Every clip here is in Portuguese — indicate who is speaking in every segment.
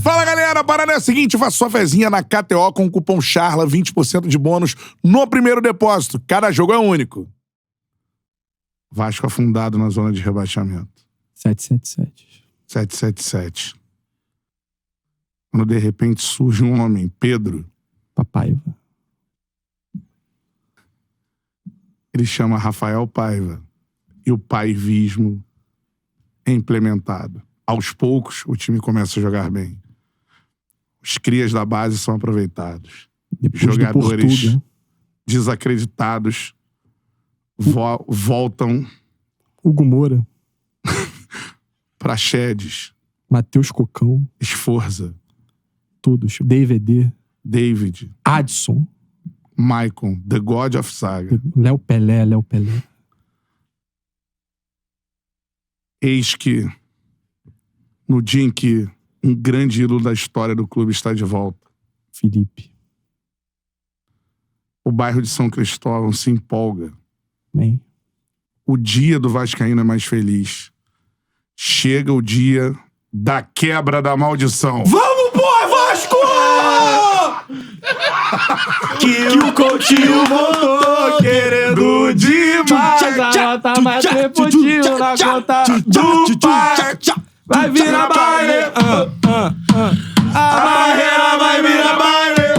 Speaker 1: Fala, galera, a parada é a seguinte, faça sua fezinha na KTO com o cupom CHARLA, 20% de bônus no primeiro depósito. Cada jogo é único. Vasco afundado na zona de rebaixamento. 777. Quando de repente surge um homem, Pedro.
Speaker 2: Papaiva.
Speaker 1: Ele chama Rafael Paiva. E o paivismo é implementado. Aos poucos, o time começa a jogar bem. Os crias da base são aproveitados.
Speaker 2: Depois
Speaker 1: jogadores desacreditados voltam
Speaker 2: Hugo Moura.
Speaker 1: Praxedes.
Speaker 2: Matheus Cocão.
Speaker 1: Esforza.
Speaker 2: Todos. DVD.
Speaker 1: David.
Speaker 2: Adson.
Speaker 1: Maicon. The God of Saga.
Speaker 2: Léo Pelé.
Speaker 1: Eis que, no dia em que um grande ídolo da história do clube está de volta,
Speaker 2: Felipe.
Speaker 1: o bairro de São Cristóvão se empolga.
Speaker 2: Bem.
Speaker 1: O dia do vascaíno é mais feliz. Chega o dia da quebra da maldição.
Speaker 2: Vamos, pô, Vasco! Que o Coutinho voltou querendo demais. Anota mais 3 pontinhos na conta do pai. Vai virar baile. A barreira vai virar baile.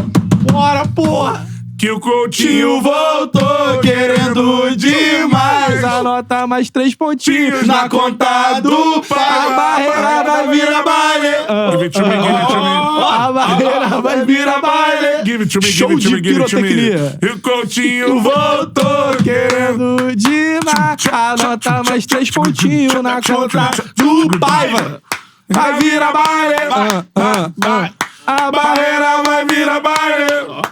Speaker 2: Bora, porra.
Speaker 1: Que o Coutinho
Speaker 2: voltou querendo demais. Anota mais 3 pontinhos na conta do pai. A barreira vai virar baile.
Speaker 1: Give it to me, give it to me.
Speaker 2: A barreira vai virar baile.
Speaker 1: Give it to me,
Speaker 2: Show
Speaker 1: give it to me,
Speaker 2: de
Speaker 1: give it to me.
Speaker 2: pirotecnia.
Speaker 1: E o Coutinho
Speaker 2: Voltou querendo demais. Anota mais 3 pontinhos na conta do Paiva. Vai virar baile. A barreira vai virar baile.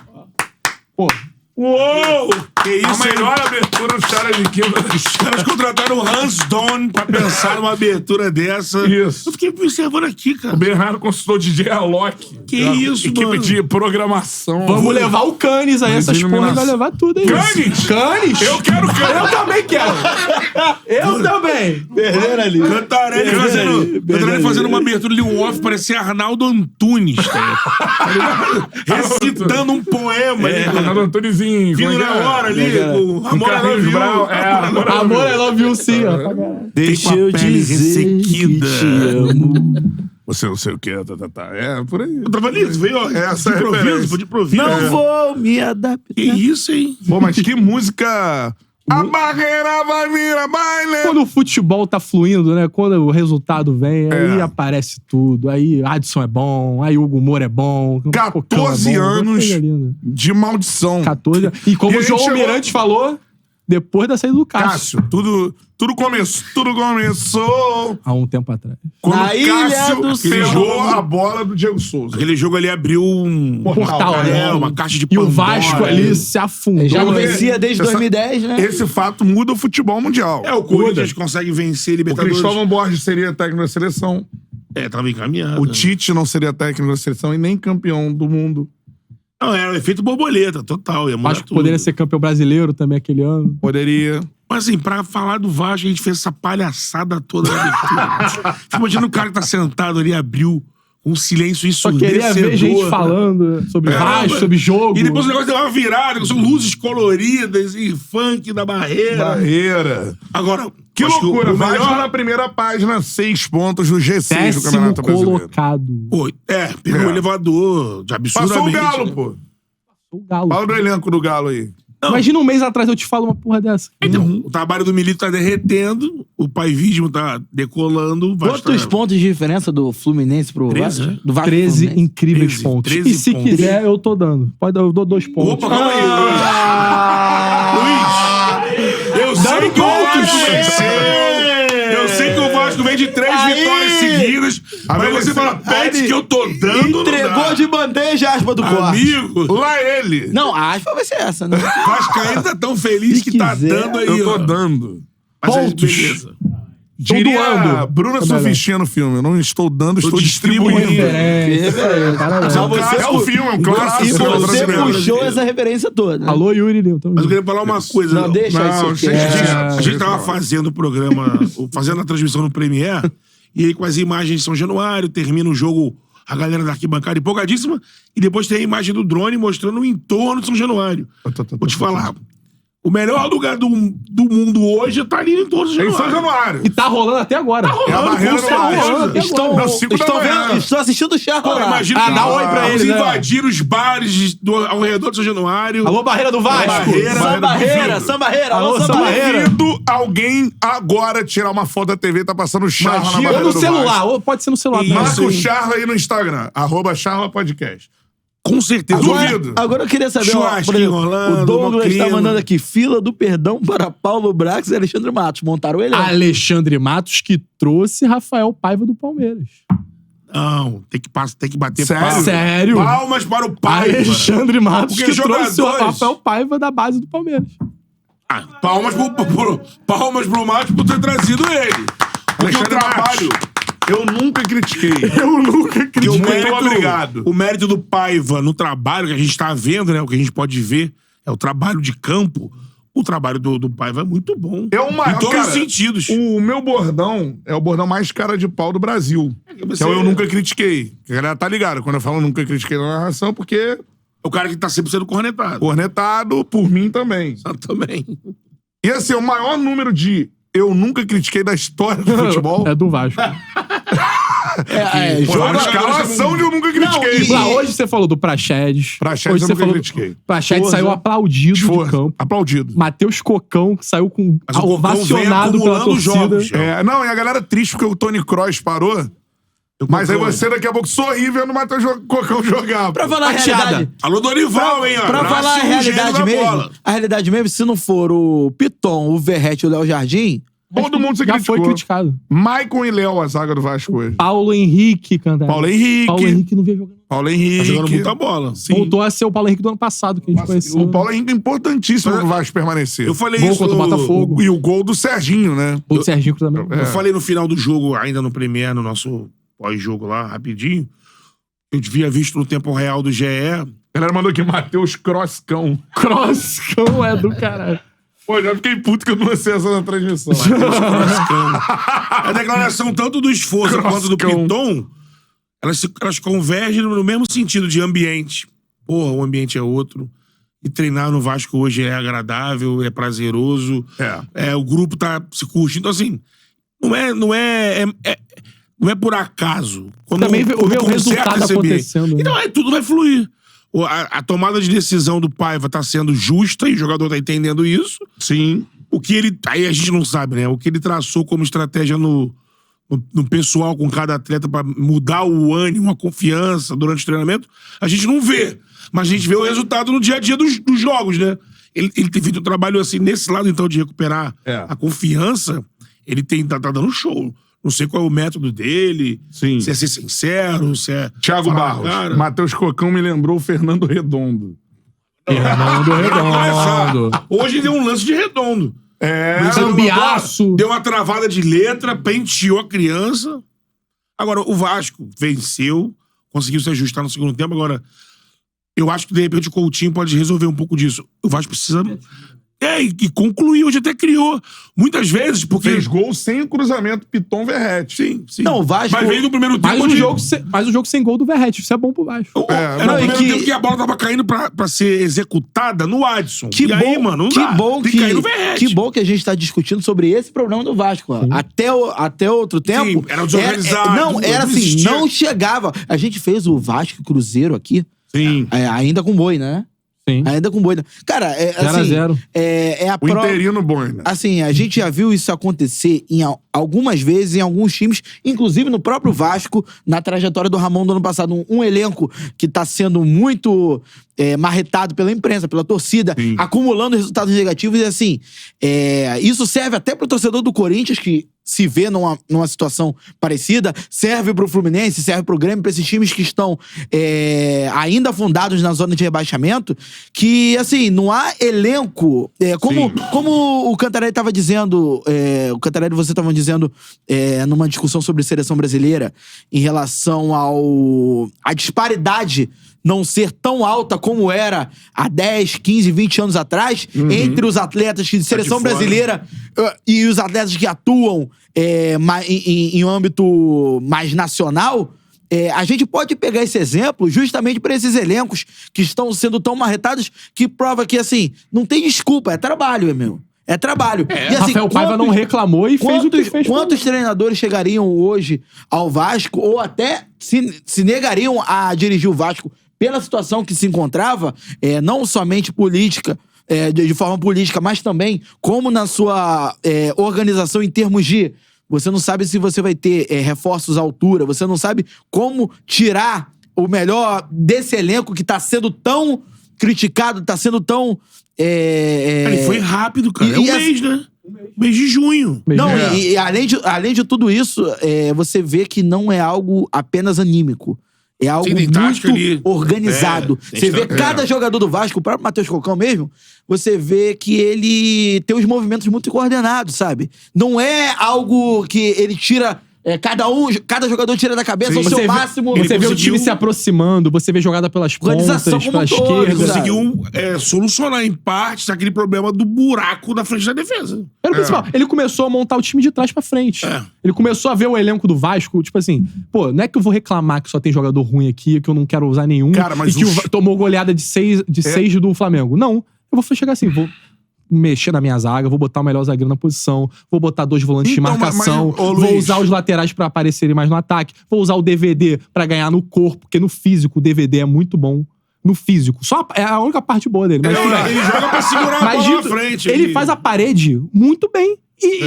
Speaker 2: Pô.
Speaker 3: Uou! Que isso,
Speaker 1: a melhor abertura do Charles de Quinta.
Speaker 3: Os caras contrataram o Hans Don pra pensar numa abertura dessa.
Speaker 1: Isso.
Speaker 3: Eu fiquei observando aqui, cara.
Speaker 1: O Bernardo consultou o DJ Alok.
Speaker 3: Que isso,
Speaker 1: equipe
Speaker 3: mano?
Speaker 1: de programação.
Speaker 2: Vamos levar o Canis aí, essas porras vai levar tudo aí.
Speaker 1: Canis?
Speaker 2: Canis?
Speaker 1: Eu quero Canis.
Speaker 2: Eu também quero. Eu também.
Speaker 4: Perderam ali.
Speaker 3: Cantarelli fazendo uma abertura ali, um off, parecia Arnaldo Antunes, tá ligado? Recitando um poema ali.
Speaker 1: Arnaldo Antunezinho.
Speaker 3: Vindo na hora ali, o Amor I Love You.
Speaker 2: Amor I Love You, sim, ó.
Speaker 4: Deixa eu dizer que te amo.
Speaker 1: Você não sei o que, tá. É, por aí.
Speaker 3: Eu tava ali, veio, ó.
Speaker 1: Essa
Speaker 3: de improviso, foi de improviso.
Speaker 4: Não vou me adaptar.
Speaker 3: Que isso, hein?
Speaker 1: Pô, mas que música... A barreira vai virar baile.
Speaker 2: Quando o futebol tá fluindo, né? Quando o resultado vem, aí aparece tudo. Aí Adson é bom, aí Hugo Moura é bom.
Speaker 1: 14 anos de maldição.
Speaker 2: 14. E como
Speaker 1: E a
Speaker 2: o
Speaker 1: gente
Speaker 2: João
Speaker 1: chegou-
Speaker 2: Almirante falou, depois da saída do Cássio.
Speaker 1: Cássio, tudo começou
Speaker 2: Há um tempo atrás.
Speaker 1: quando
Speaker 4: Na
Speaker 1: o
Speaker 4: Ilha
Speaker 1: Cássio
Speaker 4: do
Speaker 1: pegou
Speaker 4: Sol.
Speaker 1: a bola do Diego Souza.
Speaker 3: Aquele jogo ali abriu um
Speaker 2: Portal, né?
Speaker 3: uma caixa de
Speaker 2: E
Speaker 3: Pandora.
Speaker 2: o Vasco ali se afundou.
Speaker 4: Já não
Speaker 1: Porque
Speaker 4: vencia desde
Speaker 1: essa-
Speaker 4: 2010, né?
Speaker 1: Esse fato muda o futebol mundial.
Speaker 3: É, o Corinthians consegue vencer
Speaker 1: O
Speaker 3: Libertadores.
Speaker 1: Cristóvão Borges seria técnico da seleção.
Speaker 3: É, tava encaminhado.
Speaker 1: O Tite não seria técnico da seleção e nem campeão do mundo.
Speaker 3: Não, era o efeito borboleta, total. Ia mudar
Speaker 2: Acho que
Speaker 3: tudo.
Speaker 2: poderia ser campeão brasileiro também aquele ano.
Speaker 1: Poderia.
Speaker 3: Mas assim, pra falar do Vasco, a gente fez essa palhaçada toda na abertura. Imagina o cara que tá sentado ali, abriu um silêncio
Speaker 2: Só
Speaker 3: ensurdecedor.
Speaker 2: queria ver gente falando sobre Vasco, sobre jogo.
Speaker 3: E depois o negócio deu uma virada, são luzes coloridas e funk da barreira.
Speaker 1: Barreira.
Speaker 3: Agora,
Speaker 1: Que
Speaker 3: acho que
Speaker 1: loucura.
Speaker 3: o
Speaker 1: Vasco
Speaker 3: melhor...
Speaker 1: na primeira página, 6 pontos no G6 do
Speaker 2: Décimo
Speaker 1: Campeonato Brasileiro.
Speaker 2: colocado.
Speaker 3: Pô, pegou o elevador de absurdamente.
Speaker 1: Passou o Galo, pô.
Speaker 2: O Galo.
Speaker 1: Fala do elenco do Galo aí.
Speaker 2: Imagina um mês atrás eu te falo uma porra dessa.
Speaker 3: Então, o trabalho do Milito tá derretendo, o paivismo tá decolando. o Vasco
Speaker 4: Quantos
Speaker 3: tá...
Speaker 4: pontos de diferença do Fluminense pro
Speaker 3: 13,
Speaker 4: Vasco?
Speaker 3: né?
Speaker 4: Do Vasco
Speaker 2: 13
Speaker 4: Fluminense?
Speaker 2: incríveis
Speaker 3: 13,
Speaker 2: pontos.
Speaker 3: 13
Speaker 2: E se
Speaker 3: pontos.
Speaker 2: quiser, eu tô dando. Eu dou 2 pontos.
Speaker 3: Opa, calma aí, Luiz. Eu sei que o Vasco venceu. Eu sei que o Vasco vem de 3 vitórias seguidas. Mas você fala, pede que eu tô dando.
Speaker 4: Entregou de bandeja a aspa do corte.
Speaker 3: Amigo.
Speaker 1: Lá ele.
Speaker 4: Não, a aspa vai ser essa, né?
Speaker 3: O Vasco ainda tá tão feliz
Speaker 4: Se
Speaker 3: que tá
Speaker 4: quiser,
Speaker 3: dando aí.
Speaker 1: Eu tô
Speaker 3: ó.
Speaker 1: dando.
Speaker 3: Mas aí,
Speaker 2: Pontos.
Speaker 3: beleza.
Speaker 1: Diria
Speaker 2: doando.
Speaker 1: Bruna
Speaker 2: Tá melhor.
Speaker 1: Sufistinha no filme. Eu não estou dando, estou
Speaker 3: distribuindo.
Speaker 1: distribuindo.
Speaker 2: Parabéns.
Speaker 4: Só você
Speaker 1: É um filme, é um clássico.
Speaker 4: E você
Speaker 1: brasileiro.
Speaker 4: puxou essa referência toda.
Speaker 2: Alô, Yuri Lil. Tamo
Speaker 3: Mas eu
Speaker 2: junto.
Speaker 3: queria falar uma coisa.
Speaker 4: Não, deixa
Speaker 1: Não,
Speaker 4: isso aqui.
Speaker 3: A gente tava fazendo o programa, fazendo a transmissão no Premiere, e aí com as imagens de São Januário, termina o jogo a galera da arquibancada empolgadíssima, e depois tem a imagem do drone mostrando o entorno de São Januário. Vou te falar, o melhor lugar do mundo hoje tá ali em torno de São Januário.
Speaker 1: Em São Januário.
Speaker 2: E tá rolando até agora.
Speaker 3: Tá rolando,
Speaker 1: É a barreira
Speaker 3: com
Speaker 1: do
Speaker 3: certeza.
Speaker 1: Não,
Speaker 5: Estão vendo, estão assistindo o Charla
Speaker 3: Pô,
Speaker 5: lá.
Speaker 3: imagina
Speaker 2: dá oi pra eles, né?
Speaker 3: invadir os bares ao redor de São Januário.
Speaker 2: Alô, Barreira do Vasco.
Speaker 5: Alô, Samba Barreira.
Speaker 1: Duvido alguém agora tirar uma foto da TV e tá passando charla na
Speaker 3: Imagina.
Speaker 1: barreira
Speaker 2: Ou no
Speaker 1: do
Speaker 2: celular,
Speaker 1: Vasco.
Speaker 2: ou pode ser no celular.
Speaker 3: Isso.
Speaker 2: também.
Speaker 1: Marca o
Speaker 3: Sim.
Speaker 1: Charla aí no Instagram. @CharlaPodcast.
Speaker 3: Com certeza.
Speaker 1: Duvido.
Speaker 5: Agora eu queria saber, ó,
Speaker 3: Churrasquinho
Speaker 5: por exemplo,
Speaker 3: rolando,
Speaker 5: o Douglas
Speaker 3: clima.
Speaker 5: tá mandando aqui, fila do perdão para Paulo Brax e Alexandre Matos. Montaram ele.
Speaker 2: Alexandre Matos que trouxe Rafael Paiva do Palmeiras.
Speaker 3: Não, tem que bater
Speaker 1: Sério?
Speaker 3: palmas.
Speaker 2: Sério?
Speaker 3: Palmas para o Paiva.
Speaker 2: Alexandre Matos
Speaker 3: Porque
Speaker 2: que trouxe o
Speaker 3: jogadores-
Speaker 2: Rafael Paiva da base do Palmeiras.
Speaker 3: Palmas pro Matos por ter trazido ele. Porque o
Speaker 1: Alexandre
Speaker 3: trabalho...
Speaker 1: Eu nunca critiquei.
Speaker 3: Porque
Speaker 1: Muito obrigado.
Speaker 3: o mérito do Paiva no trabalho que a gente tá vendo, né? O que a gente pode ver é o trabalho de campo. O trabalho do Paiva é muito bom.
Speaker 1: É o maior,
Speaker 3: em todos
Speaker 1: cara,
Speaker 3: os sentidos.
Speaker 1: O meu bordão é o bordão mais cara de pau do Brasil. Que é o eu nunca critiquei. A galera tá ligado. Quando eu falo nunca critiquei na narração, porque
Speaker 3: O cara que tá sempre sendo cornetado.
Speaker 1: cornetado por mim também.
Speaker 3: Também.
Speaker 1: E esse é o maior número de eu nunca critiquei da história do futebol.
Speaker 2: É do Vasco.
Speaker 1: Pô, a escalação de eu nunca critiquei.
Speaker 2: Lá, hoje você falou do Praxedes.
Speaker 1: Praxedes
Speaker 2: Hoje
Speaker 1: eu
Speaker 2: você
Speaker 1: nunca
Speaker 2: falou
Speaker 1: critiquei.
Speaker 2: Praxedes saiu aplaudido
Speaker 1: Esforço.
Speaker 2: do campo.
Speaker 1: Aplaudido.
Speaker 2: Matheus Cocão, que saiu com
Speaker 3: Mas o Cocão vem
Speaker 2: ovacionado pela
Speaker 3: acumulando
Speaker 2: torcida.
Speaker 3: jogos.
Speaker 1: Não, e a galera triste porque o Tony Kroos parou. Mas aí você daqui a pouco sorri vendo o Matheus Cocão jogar.
Speaker 5: Pra falar a
Speaker 2: Fatiada.
Speaker 5: realidade.
Speaker 3: Alô, Dorival, hein?
Speaker 5: Pra
Speaker 3: Abraço
Speaker 5: falar a
Speaker 3: o gênio
Speaker 5: realidade
Speaker 3: da
Speaker 5: mesmo,
Speaker 3: bola.
Speaker 5: a realidade mesmo, se não for o Piton, o Verratti e o Léo Jardim,
Speaker 1: Todo mundo se
Speaker 2: já
Speaker 1: criticou.
Speaker 2: foi criticado.
Speaker 1: Maicon e Léo, a zaga do Vasco hoje.
Speaker 2: Paulo Henrique, cantar.
Speaker 1: Paulo Henrique.
Speaker 2: Paulo Henrique não vinha jogando.
Speaker 1: Paulo
Speaker 3: Tá
Speaker 1: Henrique.
Speaker 3: jogando muita bola. Sim.
Speaker 2: Voltou a ser o Paulo Henrique do ano passado, que a gente conheceu.
Speaker 1: O Paulo Henrique é importantíssimo pro Vasco permanecer.
Speaker 3: Eu falei
Speaker 2: Gol
Speaker 3: isso
Speaker 2: contra o Botafogo.
Speaker 1: E o gol do Serginho, né?
Speaker 2: O Serginho também.
Speaker 3: Eu falei no final do jogo, ainda no Premier, no nosso pós-jogo lá, rapidinho. Eu devia visto no tempo real do GE.
Speaker 1: A galera mandou aqui Matheus Crosscão.
Speaker 2: Crosscão é do caralho.
Speaker 1: Pô, já fiquei puto que eu não lancei essa na transmissão.
Speaker 3: A declaração tanto do esforço quanto do
Speaker 1: Crosscão.
Speaker 3: Piton, elas convergem no mesmo sentido de ambiente. Porra, o ambiente é outro. E treinar no Vasco hoje é agradável, é prazeroso. O grupo tá se curtindo. Então, assim, não é por acaso.
Speaker 2: Também ver o
Speaker 3: conserta
Speaker 2: resultado
Speaker 3: esse ambiente.
Speaker 2: acontecendo, né?
Speaker 3: Então, tudo vai fluir. A tomada de decisão do Paiva tá sendo justa e o jogador tá entendendo isso.
Speaker 1: Sim.
Speaker 3: O que ele... Aí a gente não sabe, né? O que ele traçou como estratégia no pessoal com cada atleta pra mudar o ânimo, a confiança durante o treinamento, a gente não vê. Mas a gente vê o resultado no dia a dia dos jogos, né? Ele tem feito um trabalho assim, nesse lado, então, de recuperar a confiança, ele tá dando show. Não sei qual é o método dele.
Speaker 1: Sim.
Speaker 3: Se é ser sincero, se é...
Speaker 1: Thiago
Speaker 3: falar,
Speaker 1: Barros.
Speaker 3: cara.
Speaker 1: Matheus Cocão me lembrou o Fernando Redondo.
Speaker 2: Fernando Redondo.
Speaker 3: Hoje deu um lance de redondo.
Speaker 2: Cambiaço.
Speaker 3: Deu uma travada de letra, penteou a criança. Agora, o Vasco venceu, conseguiu se ajustar no segundo tempo. Agora, eu acho que, de repente, o Coutinho pode resolver um pouco disso. O Vasco precisa... E concluiu, hoje até criou. Muitas vezes, porque...
Speaker 1: Fez gol sem o cruzamento Piton Verratti.
Speaker 3: Sim.
Speaker 5: Não, o Vasco-
Speaker 3: Mas veio no primeiro tempo...
Speaker 2: Mais um jogo sem gol do Verratti. Isso é bom pro Vasco.
Speaker 3: Era
Speaker 5: não,
Speaker 3: no
Speaker 5: e
Speaker 3: primeiro
Speaker 5: que-
Speaker 3: tempo que a bola tava caindo pra ser executada no Adson.
Speaker 5: Que
Speaker 3: e
Speaker 5: bom,
Speaker 3: aí, mano, não
Speaker 5: que
Speaker 3: dá.
Speaker 5: bom
Speaker 3: Tem que cair no Verratti.
Speaker 5: que bom que a gente tá discutindo sobre esse problema do Vasco. Ó. Até outro tempo.
Speaker 3: Sim, era desorganizado,
Speaker 5: não, era
Speaker 3: não
Speaker 5: assim,
Speaker 3: existia.
Speaker 5: não chegava. A gente fez o Vasco e Cruzeiro aqui.
Speaker 1: Sim.
Speaker 5: Ainda com boi, né?
Speaker 2: Sim.
Speaker 5: Ainda com boi. Cara,
Speaker 2: 0-0.
Speaker 5: É a
Speaker 1: O interino Borna.
Speaker 5: Assim, a gente já viu isso acontecer algumas vezes em alguns times, inclusive no próprio Vasco, na trajetória do Ramon do ano passado. Um elenco que tá sendo muito marretado pela imprensa, pela torcida,
Speaker 1: Sim.
Speaker 5: acumulando resultados negativos. E assim, isso serve até pro torcedor do Corinthians, que se vê numa situação parecida, serve pro Fluminense, serve pro Grêmio, pra esses times que estão ainda afundados na zona de rebaixamento, que, assim, não há elenco, como o Cantarelli tava dizendo, o Cantarelli e você estavam dizendo numa discussão sobre seleção brasileira, em relação à disparidade não ser tão alta como era há 10, 15, 20 anos atrás, entre os atletas de seleção
Speaker 3: fora.
Speaker 5: brasileira e os atletas que atuam em um âmbito mais nacional, a gente pode pegar esse exemplo justamente para esses elencos que estão sendo tão marretados, que prova que, assim, não tem desculpa, é trabalho, meu. É trabalho. E, assim,
Speaker 2: Rafael Paiva não reclamou e fez o que fez.
Speaker 5: Quantos treinadores chegariam hoje ao Vasco ou até se negariam a dirigir o Vasco pela situação que se encontrava, não somente política, de forma política, mas também como na sua organização em termos de você não sabe se você vai ter reforços à altura, você não sabe como tirar o melhor desse elenco que tá sendo tão criticado, tá sendo tão...
Speaker 3: Ele foi rápido, cara. É um mês, né? Mês de junho.
Speaker 5: Não, e além de tudo isso, você vê que não é algo apenas anímico. É algo muito organizado. Você vê cada jogador do Vasco, o próprio Matheus Cocão mesmo, você vê que ele tem os movimentos muito coordenados, sabe? Não é algo que ele tira... cada jogador tira da cabeça o seu máximo.
Speaker 2: Você vê o time se aproximando, você vê jogada pelas pontas, pela esquerda.
Speaker 3: Ele conseguiu solucionar em partes aquele problema do buraco na frente da defesa.
Speaker 2: Era o principal. Ele começou a montar o time de trás pra frente. Ele começou a ver o elenco do Vasco, tipo assim, pô, não é que eu vou reclamar que só tem jogador ruim aqui, que eu não quero usar nenhum,
Speaker 1: cara, mas
Speaker 2: e que tomou goleada de 6 do Flamengo. Não, eu vou chegar assim, vou mexer na minha zaga, vou botar o melhor zagueiro na posição, vou botar 2 volantes de marcação, vou usar os laterais pra aparecerem mais no ataque, vou usar o DVD pra ganhar no corpo, porque no físico o DVD é muito bom. No físico. Só é a única parte boa dele. Mas
Speaker 3: ele joga pra segurar a bola na frente.
Speaker 2: Ele faz a parede muito bem. E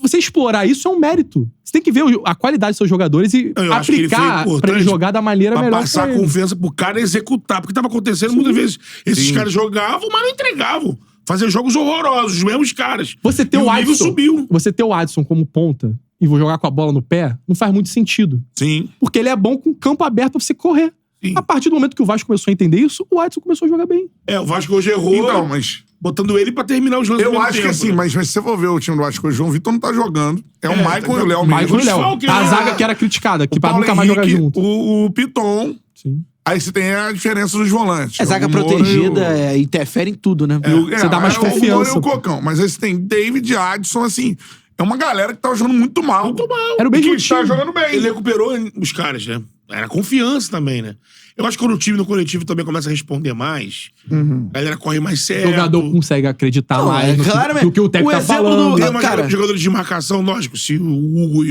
Speaker 2: você explorar isso é um mérito. Você tem que ver a qualidade dos seus jogadores e aplicar pra ele jogar da maneira melhor.
Speaker 3: Passar confiança pro cara executar. Porque tava acontecendo muitas vezes. Esses caras jogavam, mas não entregavam. Fazer jogos horrorosos, os mesmos caras.
Speaker 2: Você ter o Adson
Speaker 3: subiu.
Speaker 2: Você ter o Adson como ponta e vou jogar com a bola no pé, não faz muito sentido.
Speaker 3: Sim.
Speaker 2: Porque ele é bom com campo aberto pra você correr. Sim. A partir do momento que o Vasco começou a entender isso, o Adson começou a jogar bem.
Speaker 3: O Vasco hoje errou.
Speaker 1: Então, mas...
Speaker 3: botando ele pra terminar os lances.
Speaker 1: Eu acho que assim, mas se você for ver o time do Vasco, o João Vitor não tá jogando. É o Maicon e o Léo mesmo.
Speaker 2: Maicon e o Léo. A zaga que era criticada, que pra nunca mais jogar junto.
Speaker 1: O Piton.
Speaker 2: Sim.
Speaker 1: Aí você tem a diferença dos volantes.
Speaker 5: A zaga protegida interfere em tudo, né?
Speaker 2: Você dá mais confiança.
Speaker 1: O Cocão. Mas aí você tem David, Adson, assim... É uma galera que tava jogando muito mal.
Speaker 2: Era o mesmo time.
Speaker 1: Tá jogando bem.
Speaker 3: Ele recuperou os caras, né? Era confiança também, né? Eu acho que quando o time no coletivo também começa a responder mais, a galera corre mais certo.
Speaker 2: O jogador consegue acreditar mais no que o técnico tá falando.
Speaker 3: Tem uma jogadores de marcação, lógico, se o Hugo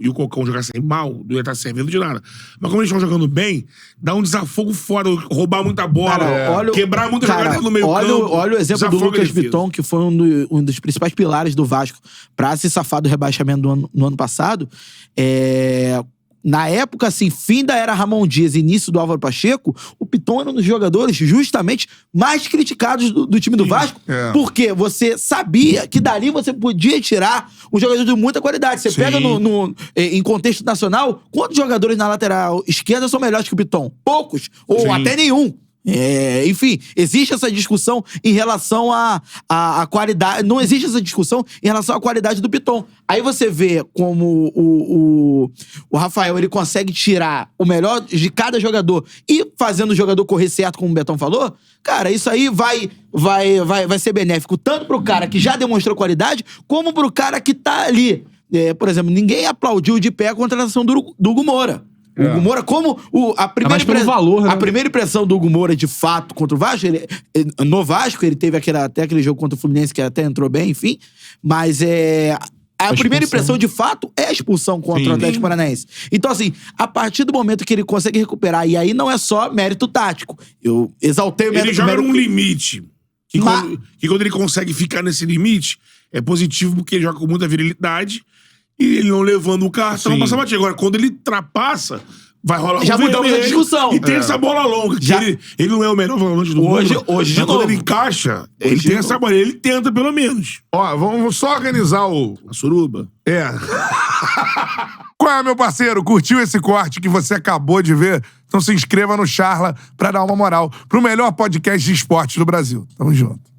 Speaker 3: e o Cocão jogassem mal, não ia estar servindo de nada. Mas como eles estão jogando bem, dá um desafogo fora, roubar muita bola, quebrar muita jogada no meio campo.
Speaker 5: Olha o exemplo do Lucas Piton, que foi um dos principais pilares do Vasco pra se safar do rebaixamento no ano passado. Na época, assim, fim da era Ramon Dias, início do Álvaro Pacheco, o Piton era um dos jogadores justamente mais criticados do time do Vasco, porque você sabia que dali você podia tirar um jogador de muita qualidade. Você pega em contexto nacional, quantos jogadores na lateral esquerda são melhores que o Piton? Poucos, ou até nenhum. Enfim, existe essa discussão em relação à qualidade. Não existe essa discussão em relação à qualidade do Piton. Aí você vê como o Rafael ele consegue tirar o melhor de cada jogador e fazendo o jogador correr certo, como o Betão falou. Cara, isso aí vai ser benéfico tanto pro cara que já demonstrou qualidade, como pro cara que tá ali. Por exemplo, ninguém aplaudiu de pé a contratação do Hugo Moura. O Hugo Moura, como a primeira impressão do Hugo Moura, de fato, contra o Vasco, no Vasco, ele teve até aquele jogo contra o Fluminense, que até entrou bem, enfim, mas a primeira impressão, de fato, é a expulsão contra o Atlético Paranaense. Então, assim, a partir do momento que ele consegue recuperar, e aí não é só mérito tático, eu exaltei o mérito...
Speaker 3: Ele joga num limite, que quando ele consegue ficar nesse limite, é positivo porque ele joga com muita virilidade, e ele não levando o cartão, passa batido. Agora, quando ele ultrapassa, vai rolar
Speaker 5: já mudamos a discussão.
Speaker 3: E tem essa bola longa. Ele não é o melhor volante do mundo.
Speaker 5: Hoje de
Speaker 3: quando
Speaker 5: novo.
Speaker 3: ele encaixa, ele tem essa bola. Ele tenta, pelo menos.
Speaker 1: Ó, vamos só organizar
Speaker 3: a suruba.
Speaker 1: Qual é, meu parceiro? Curtiu esse corte que você acabou de ver? Então se inscreva no Charla pra dar uma moral pro melhor podcast de esportes do Brasil. Tamo junto.